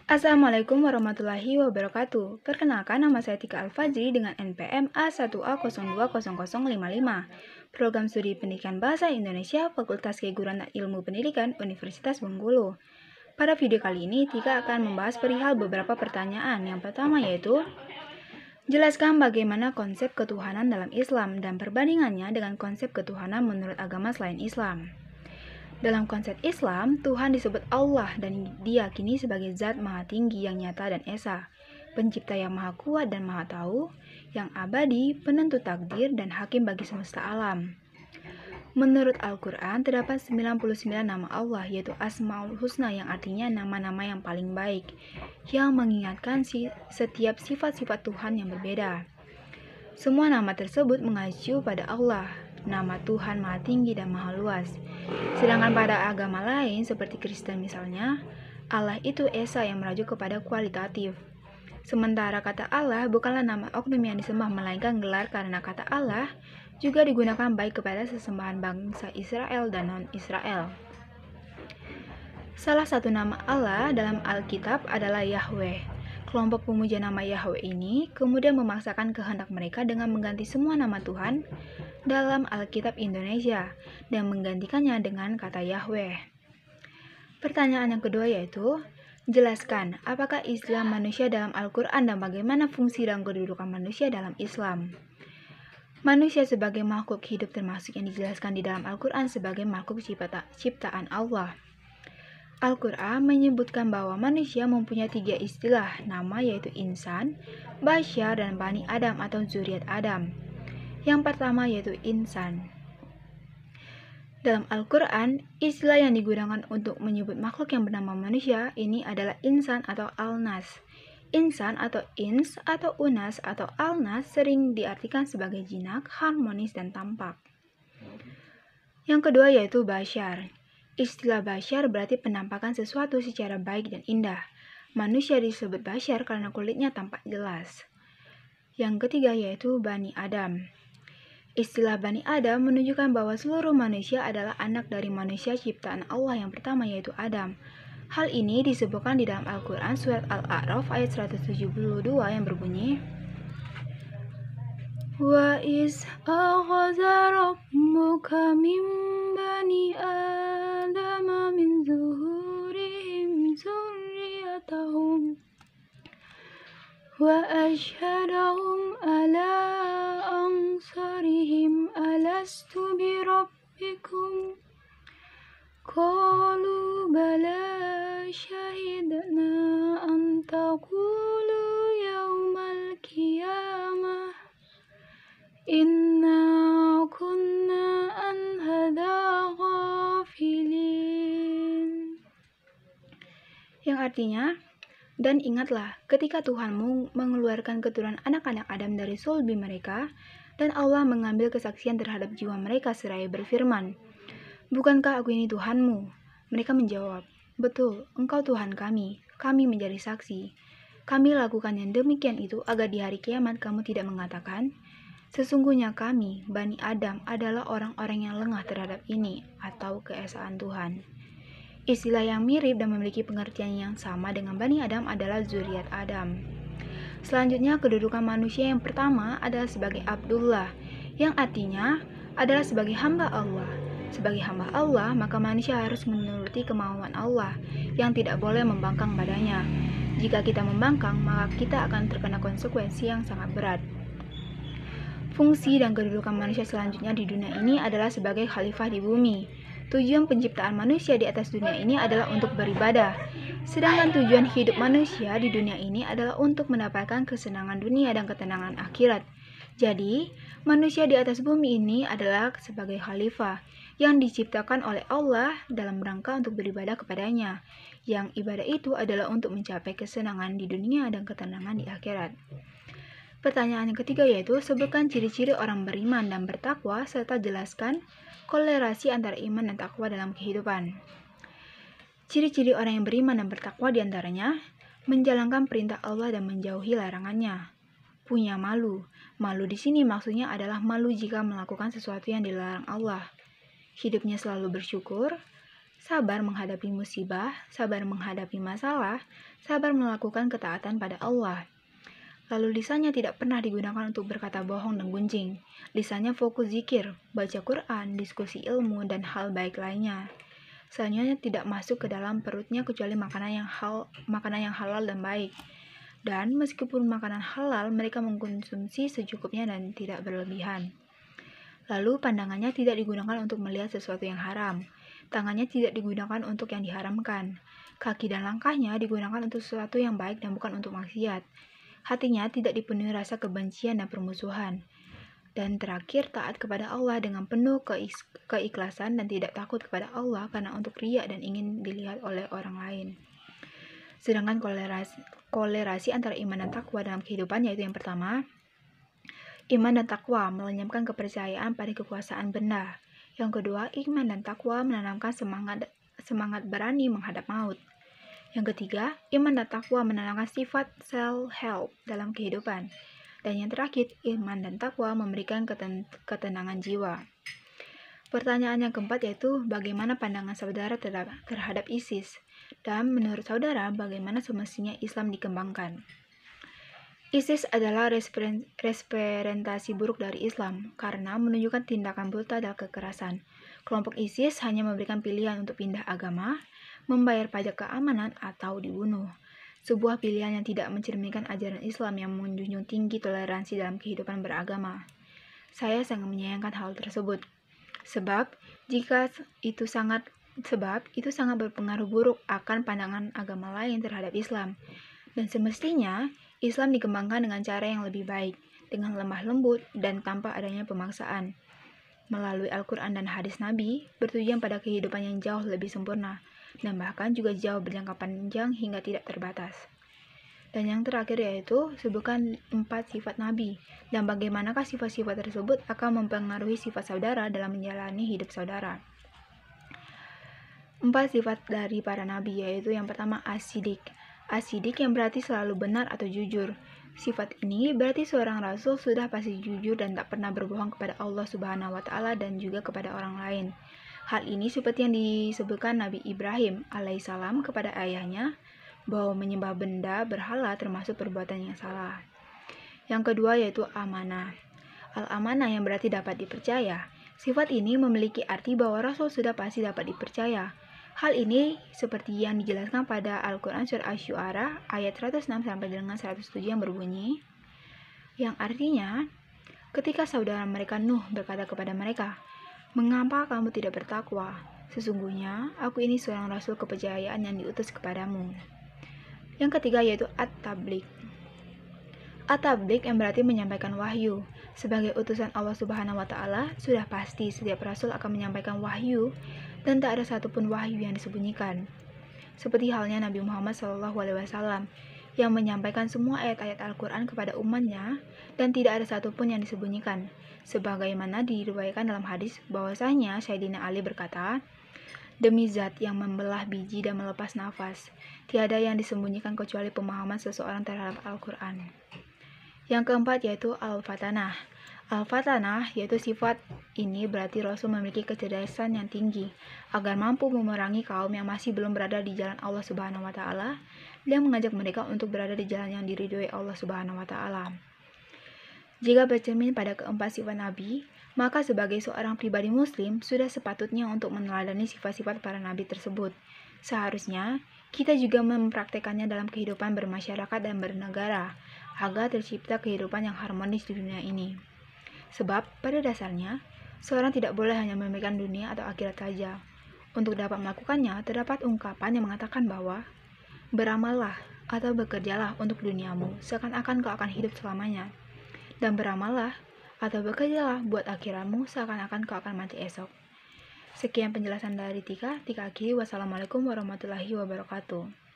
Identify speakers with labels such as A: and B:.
A: Assalamualaikum warahmatullahi wabarakatuh. Perkenalkan, nama saya Tika Al-Fajri dengan NPM A1A020055, Program Studi Pendidikan Bahasa Indonesia, Fakultas Keguruan dan Ilmu Pendidikan, Universitas Bengkulu. Pada video kali ini, Tika akan membahas perihal beberapa pertanyaan. Yang pertama yaitu, jelaskan bagaimana konsep ketuhanan dalam Islam dan perbandingannya dengan konsep ketuhanan menurut agama selain Islam. Dalam konsep Islam, Tuhan disebut Allah dan diyakini sebagai zat maha tinggi yang nyata dan esa, pencipta yang maha kuat dan maha tahu, yang abadi, penentu takdir, dan hakim bagi semesta alam. Menurut Al-Quran, terdapat 99 nama Allah, yaitu Asmaul Husna yang artinya nama-nama yang paling baik, yang mengingatkan setiap sifat-sifat Tuhan yang berbeda. Semua nama tersebut mengacu pada Allah, nama Tuhan maha tinggi dan maha luas. Sedangkan pada agama lain seperti Kristen misalnya, Allah itu esa yang merujuk kepada kualitatif. Sementara kata Allah bukanlah nama oknum yang disembah melainkan gelar, karena kata Allah juga digunakan baik kepada sesembahan bangsa Israel dan non-Israel. Salah satu nama Allah dalam Alkitab adalah Yahweh. Kelompok pemuja nama Yahweh ini kemudian memaksakan kehendak mereka dengan mengganti semua nama Tuhan dalam Alkitab Indonesia dan menggantikannya dengan kata Yahweh. Pertanyaan yang kedua yaitu, jelaskan apakah istilah manusia dalam Al-Quran dan bagaimana fungsi dan kedudukan manusia dalam Islam. Manusia sebagai makhluk hidup termasuk yang dijelaskan di dalam Al-Quran sebagai makhluk ciptaan Allah. Al-Quran menyebutkan bahwa manusia mempunyai 3 istilah nama, yaitu insan, basyar, dan bani Adam atau zuriat Adam. Yang pertama yaitu insan. Dalam Al-Quran, istilah yang digunakan untuk menyebut makhluk yang bernama manusia ini adalah insan atau al-nas. Insan atau ins atau unas atau al-nas sering diartikan sebagai jinak, harmonis, dan tampak. Yang kedua yaitu basyar. Istilah basyar berarti penampakan sesuatu secara baik dan indah. Manusia disebut basyar karena kulitnya tampak jelas. Yang ketiga yaitu Bani Adam. Istilah Bani Adam menunjukkan bahwa seluruh manusia adalah anak dari manusia ciptaan Allah yang pertama yaitu Adam. Hal ini disebutkan di dalam Al-Quran surat Al-A'raf ayat 172 yang berbunyi, Wa iz akhadha rabbuka min bani Adama min zuhurihim zurriyatahum wa ashhadahum ala ansarihim alastu bi rabbikum qalu bala syahidna an taqulu yawmal qiyamah inna kunna an hadha ghafilin. Yang artinya, dan ingatlah ketika Tuhanmu mengeluarkan keturunan anak-anak Adam dari sulbi mereka, dan Allah mengambil kesaksian terhadap jiwa mereka seraya berfirman, bukankah aku ini Tuhanmu? Mereka menjawab, betul, engkau Tuhan kami menjadi saksi. Kami lakukan yang demikian itu agar di hari kiamat kamu tidak mengatakan, sesungguhnya kami, Bani Adam, adalah orang-orang yang lengah terhadap ini atau keesaan Tuhan. Istilah yang mirip dan memiliki pengertian yang sama dengan Bani Adam adalah zuriat Adam. Selanjutnya, kedudukan manusia yang pertama adalah sebagai Abdullah, yang artinya adalah sebagai hamba Allah. Sebagai hamba Allah, maka manusia harus menuruti kemauan Allah yang tidak boleh membangkang padanya. Jika kita membangkang, maka kita akan terkena konsekuensi yang sangat berat. Fungsi dan kedudukan manusia selanjutnya di dunia ini adalah sebagai khalifah di bumi. Tujuan penciptaan manusia di atas dunia ini adalah untuk beribadah. Sedangkan tujuan hidup manusia di dunia ini adalah untuk mendapatkan kesenangan dunia dan ketenangan akhirat. Jadi, manusia di atas bumi ini adalah sebagai khalifah yang diciptakan oleh Allah dalam rangka untuk beribadah kepadanya. Yang ibadah itu adalah untuk mencapai kesenangan di dunia dan ketenangan di akhirat. Pertanyaan yang ketiga yaitu, sebutkan ciri-ciri orang beriman dan bertakwa serta jelaskan kolerasi antara iman dan takwa dalam kehidupan. Ciri-ciri orang yang beriman dan bertakwa diantaranya, menjalankan perintah Allah dan menjauhi larangannya. Punya malu. Malu di sini maksudnya adalah malu jika melakukan sesuatu yang dilarang Allah. Hidupnya selalu bersyukur, sabar menghadapi musibah, sabar menghadapi masalah, sabar melakukan ketaatan pada Allah. Lalu lisannya tidak pernah digunakan untuk berkata bohong dan gunjing. Lisannya fokus zikir, baca Quran, diskusi ilmu, dan hal baik lainnya. Selanjutnya tidak masuk ke dalam perutnya kecuali makanan yang halal dan baik. Dan meskipun makanan halal, mereka mengkonsumsi secukupnya dan tidak berlebihan. Lalu pandangannya tidak digunakan untuk melihat sesuatu yang haram. Tangannya tidak digunakan untuk yang diharamkan. Kaki dan langkahnya digunakan untuk sesuatu yang baik dan bukan untuk maksiat. Hatinya tidak dipenuhi rasa kebencian dan permusuhan. Dan terakhir, taat kepada Allah dengan penuh keikhlasan dan tidak takut kepada Allah karena untuk riya dan ingin dilihat oleh orang lain. Sedangkan kolerasi antara iman dan takwa dalam kehidupan yaitu yang pertama, iman dan takwa melenyapkan kepercayaan pada kekuasaan benda. Yang kedua, iman dan takwa menanamkan semangat berani menghadap maut. Yang ketiga, iman dan takwa menanamkan sifat self-help dalam kehidupan. Dan yang terakhir, iman dan takwa memberikan ketenangan jiwa. Pertanyaan yang keempat yaitu, bagaimana pandangan saudara terhadap ISIS? Dan menurut saudara, bagaimana semestinya Islam dikembangkan? ISIS adalah representasi buruk dari Islam karena menunjukkan tindakan brutal dan kekerasan. Kelompok ISIS hanya memberikan pilihan untuk pindah agama, membayar pajak keamanan, atau dibunuh. Sebuah pilihan yang tidak mencerminkan ajaran Islam yang menjunjung tinggi toleransi dalam kehidupan beragama. Saya sangat menyayangkan hal tersebut. Sebab itu sangat berpengaruh buruk akan pandangan agama lain terhadap Islam. Dan semestinya Islam dikembangkan dengan cara yang lebih baik, dengan lemah lembut dan tanpa adanya pemaksaan. Melalui Al-Quran dan hadis Nabi, bertujuan pada kehidupan yang jauh lebih sempurna, dan bahkan juga jauh berjangka panjang hingga tidak terbatas. Dan yang terakhir yaitu, sebutkan 4 sifat Nabi, dan bagaimanakah sifat-sifat tersebut akan mempengaruhi sifat saudara dalam menjalani hidup saudara. 4 sifat dari para Nabi yaitu yang pertama as-sidik. As-sidik yang berarti selalu benar atau jujur. Sifat ini berarti seorang rasul sudah pasti jujur dan tak pernah berbohong kepada Allah Subhanahu wa Ta'ala dan juga kepada orang lain. Hal ini seperti yang disebutkan Nabi Ibrahim alaihissalam kepada ayahnya bahwa menyembah benda berhala termasuk perbuatan yang salah. Yang kedua yaitu amanah. Al-amanah yang berarti dapat dipercaya. Sifat ini memiliki arti bahwa rasul sudah pasti dapat dipercaya. Hal ini seperti yang dijelaskan pada Al-Quran Surah Asy-Syu'ara ayat 106 sampai dengan 107 yang berbunyi, yang artinya, ketika saudara mereka Nuh berkata kepada mereka, "Mengapa kamu tidak bertakwa? Sesungguhnya aku ini seorang rasul kepercayaan yang diutus kepadamu." Yang ketiga yaitu at-tabligh. At-tabligh yang berarti menyampaikan wahyu. Sebagai utusan Allah Subhanahu wa Ta'ala, sudah pasti setiap rasul akan menyampaikan wahyu dan tak ada satupun wahyu yang disembunyikan. Seperti halnya Nabi Muhammad SAW yang menyampaikan semua ayat-ayat Al-Quran kepada umatnya dan tidak ada satupun yang disembunyikan. Sebagaimana diriwayatkan dalam hadis bahwasanya Sayyidina Ali berkata, "Demi zat yang membelah biji dan melepas nafas, tiada yang disembunyikan kecuali pemahaman seseorang terhadap Al-Quran." Yang keempat yaitu al-fatanah. Al-fatanah yaitu sifat ini berarti Rasul memiliki kecerdasan yang tinggi agar mampu memerangi kaum yang masih belum berada di jalan Allah Subhanahu wa Ta'ala dan mengajak mereka untuk berada di jalan yang diridhoi Allah Subhanahu wa Ta'ala. Jika bercermin pada keempat sifat Nabi, maka sebagai seorang pribadi muslim sudah sepatutnya untuk meneladani sifat-sifat para nabi tersebut. Seharusnya kita juga mempraktekannya dalam kehidupan bermasyarakat dan bernegara agar tercipta kehidupan yang harmonis di dunia ini. Sebab pada dasarnya seorang tidak boleh hanya memikirkan dunia atau akhirat saja. Untuk dapat melakukannya, terdapat ungkapan yang mengatakan bahwa beramallah atau bekerjalah untuk duniamu seakan-akan kau akan hidup selamanya, dan beramallah atau bekerjalah buat akhiratmu seakan-akan kau akan mati esok. Sekian penjelasan dari Tika akhiri. Wassalamualaikum warahmatullahi wabarakatuh.